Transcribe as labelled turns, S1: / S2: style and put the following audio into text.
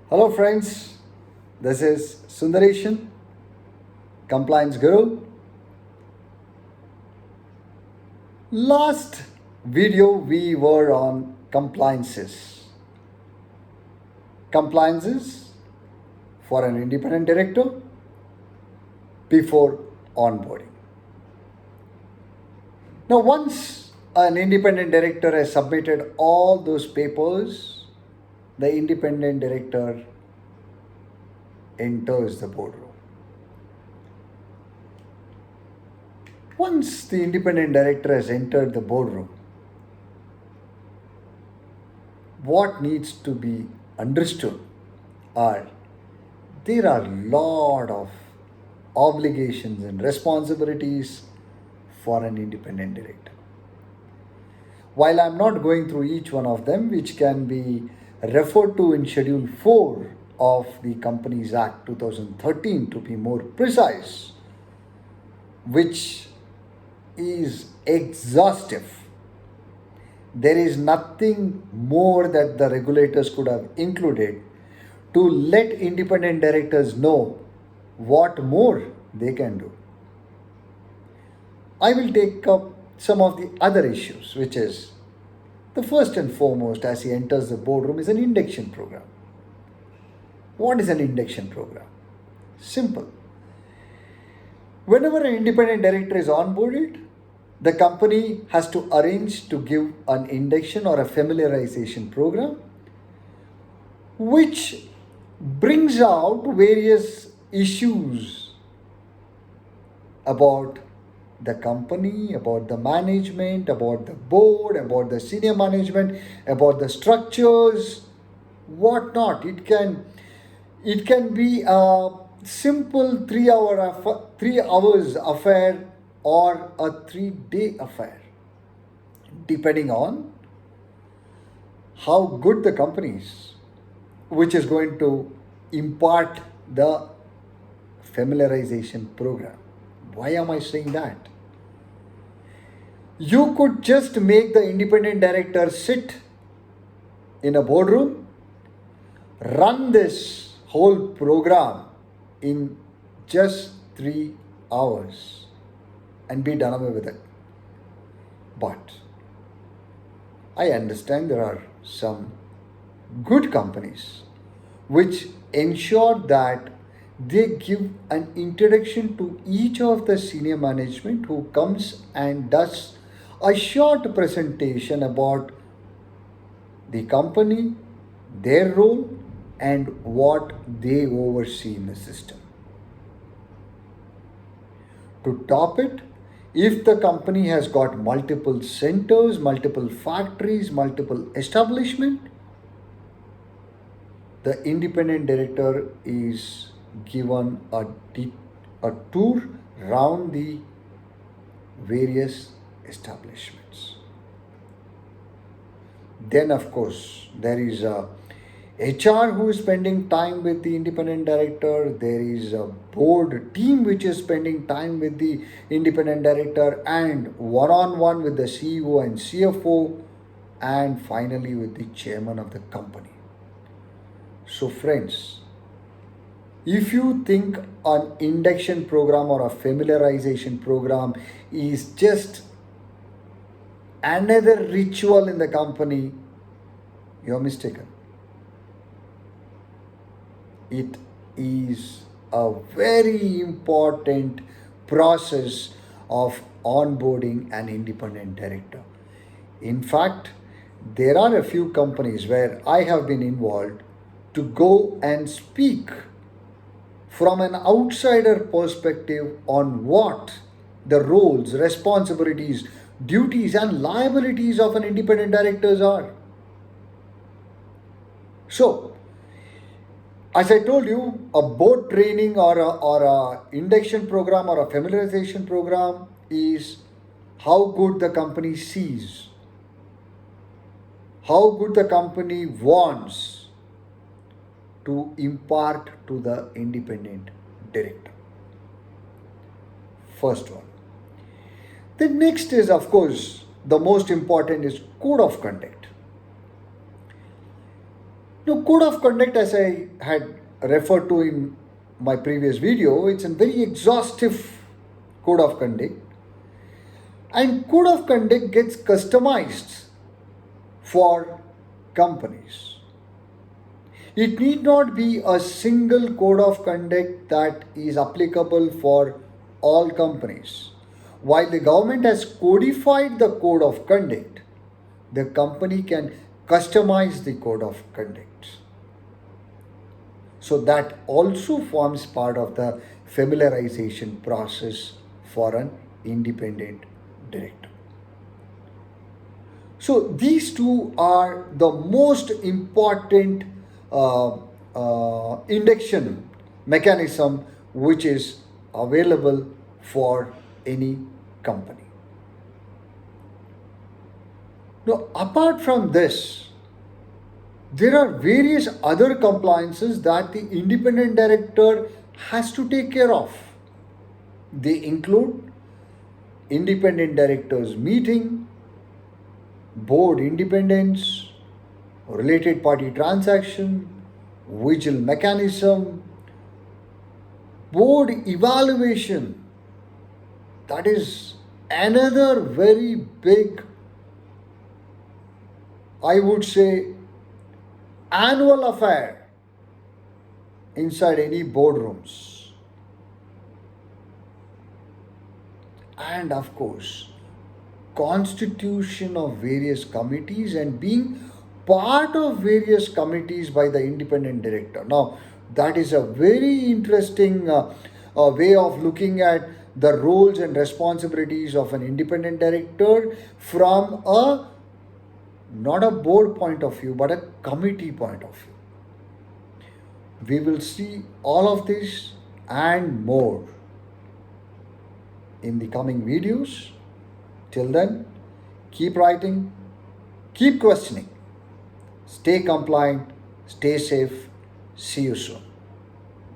S1: Hello, friends. This is Sundareshan, Compliance Guru. Last video we were on compliances. Compliances for an independent director before onboarding. Now, once an independent director has submitted all those papers, the independent director enters the boardroom. Once the independent director has entered the boardroom, what needs to be understood are there are a lot of obligations and responsibilities for an independent director. While I'm not going through each one of them, which can be referred to in Schedule 4 of the Companies Act 2013 to be more precise, which is exhaustive. There is nothing more that the regulators could have included to let independent directors know what more they can do. I will take up some of the other issues, which is the first and foremost as he enters the boardroom is an induction program. What is an induction program? Simple. Whenever an independent director is onboarded, the company has to arrange to give an induction or a familiarization program which brings out various issues about the company, about the management, about the board, about the senior management, about the structures, whatnot. It can be a simple 3 hours affair or a 3 day affair, depending on how good the company is, which is going to impart the familiarization program. Why am I saying that? You could just make the independent director sit in a boardroom, run this whole program in just 3 hours and be done away with it. But I understand there are some good companies which ensure that they give an introduction to each of the senior management who comes and does a short presentation about the company, their role, and what they oversee in the system. To top it, if the company has got multiple centers, multiple factories, multiple establishment, the independent director is given a tour round the various establishments. Then, of course, there is a HR who is spending time with the independent director. There is a board team which is spending time with the independent director and one on one with the CEO and CFO, and finally with the chairman of the company. So, friends, if you think an induction program or a familiarization program is just another ritual in the company, you're mistaken. It is a very important process of onboarding an independent director. In fact, there are a few companies where I have been involved to go and speak from an outsider perspective on what the roles, responsibilities, duties, and liabilities of an independent directors are. So, as I told you, a board training or a induction program or a familiarization program is how good the company sees, how good the company wants to impart to the independent director. First one. The next is, of course, the most important is code of conduct. Now, code of conduct, as I had referred to in my previous video, it's a very exhaustive code of conduct, and code of conduct gets customized for companies. It need not be a single code of conduct that is applicable for all companies. While the government has codified the code of conduct, the company can customize the code of conduct. So that also forms part of the familiarization process for an independent director. So these two are the most important induction mechanism which is available for any company. Now, apart from this, there are various other compliances that the independent director has to take care of. They include independent directors meeting, board independence, related party transaction, vigil mechanism, board evaluation. That is another very big, I would say, annual affair inside any boardrooms. And of course, constitution of various committees and being part of various committees by the independent director. Now, that is a very interesting way of looking at the roles and responsibilities of an independent director from a not a board point of view but a committee point of view. We will see all of this and more in the coming videos. Till then, keep writing, keep questioning, stay compliant, stay safe. See you soon.